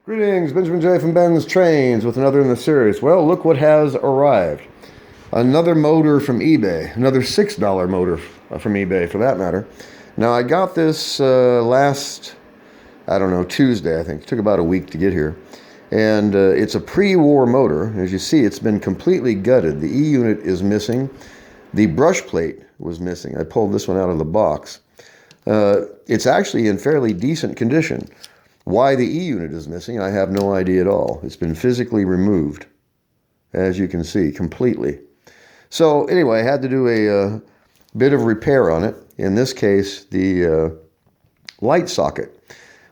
Greetings, Benjamin J. from Ben's Trains with another in the series. Well, look what has arrived. Another motor from eBay. Another $6 motor from eBay, for that matter. Now, I got this last, Tuesday, I think. It took about a week to get here. And it's a pre-war motor. As you see, it's been completely gutted. The E-unit is missing. The brush plate was missing. I pulled this one out of the box. It's actually in fairly decent condition. Why the E-unit is missing, I have no idea at all. It's been physically removed, as you can see, completely. So anyway, I had to do a bit of repair on it. In this case, the light socket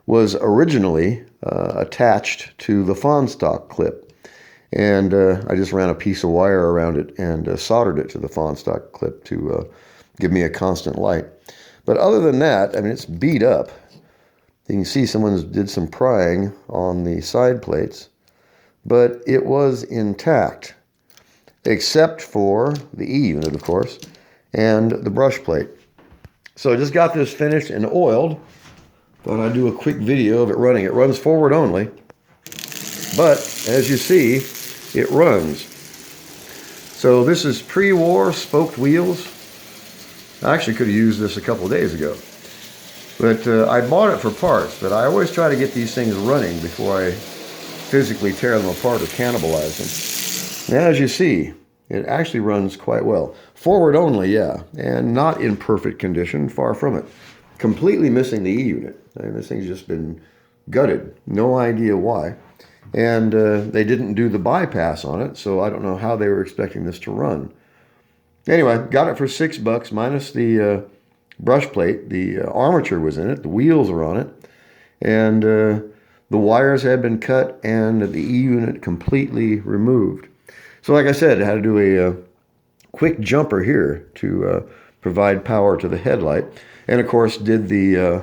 was originally attached to the Fahnestock clip. And I just ran a piece of wire around it and soldered it to the Fahnestock clip to give me a constant light. But other than that, I mean, it's beat up. You can see someone did some prying on the side plates, but it was intact, except for the E-unit, of course, and the brush plate. So I just got this finished and oiled. Thought I'd do a quick video of it running. It runs forward only, but as you see, it runs. So this is pre-war spoked wheels. I actually could have used this a couple of days ago. But I bought it for parts, but I always try to get these things running before I physically tear them apart or cannibalize them. Now, as you see, it actually runs quite well. Forward only, yeah, and not in perfect condition, far from it. Completely missing the E-unit. I mean, this thing's just been gutted. No idea why. And they didn't do the bypass on it, so I don't know how they were expecting this to run. Anyway, got it for $6 minus the brush plate. The armature was in it, the wheels are on it, and the wires had been cut and the E-unit completely removed. So like I said, I had to do a quick jumper here to provide power to the headlight, and of course did the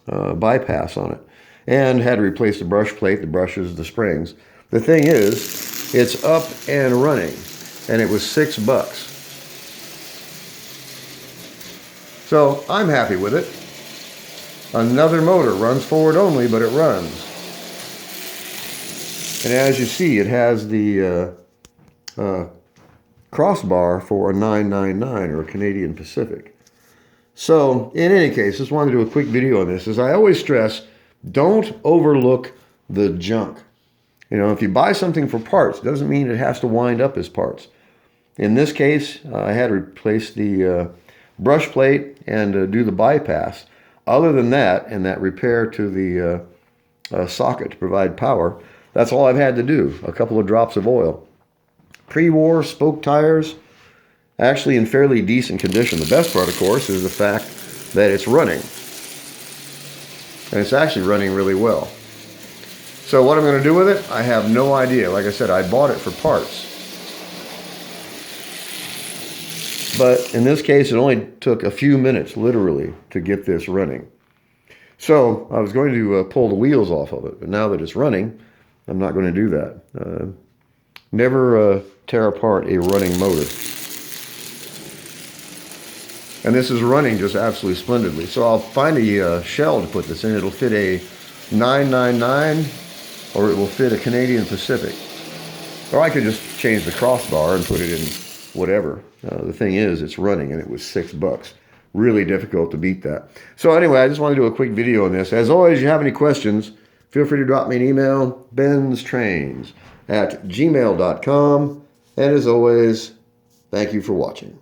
bypass on it, and had to replace the brush plate, the brushes, the springs. The thing is, it's up and running, and it was $6. So I'm happy with it. Another motor, runs forward only, but it runs. And as you see, it has the crossbar for a 999 or a Canadian Pacific. So in any case, just wanted to do a quick video on this. As I always stress, don't overlook the junk. You know, if you buy something for parts, doesn't mean it has to wind up as parts. In this case, I had to replace the brush plate and do the bypass. Other than that, and that repair to the socket to provide power, that's all I've had to do. A couple of drops of oil. Pre-war spoke tires, actually in fairly decent condition. The best part, of course, is the fact that it's running. And it's actually running really well. So what I'm going to do with it, I have no idea. Like I said, I bought it for parts. But in this case, it only took a few minutes, literally, to get this running. So I was going to pull the wheels off of it, but now that it's running, I'm not going to do that. Never tear apart a running motor. And this is running just absolutely splendidly. So I'll find a shell to put this in. It'll fit a 999, or it will fit a Canadian Pacific. Or I could just change the crossbar and put it in whatever. The thing is, it's running, and it was $6. Really difficult to beat that. So anyway, I just want to do a quick video on this. As always, if you have any questions, feel free to drop me an email, BENZTRAINZ@gmail.com. And as always, thank you for watching.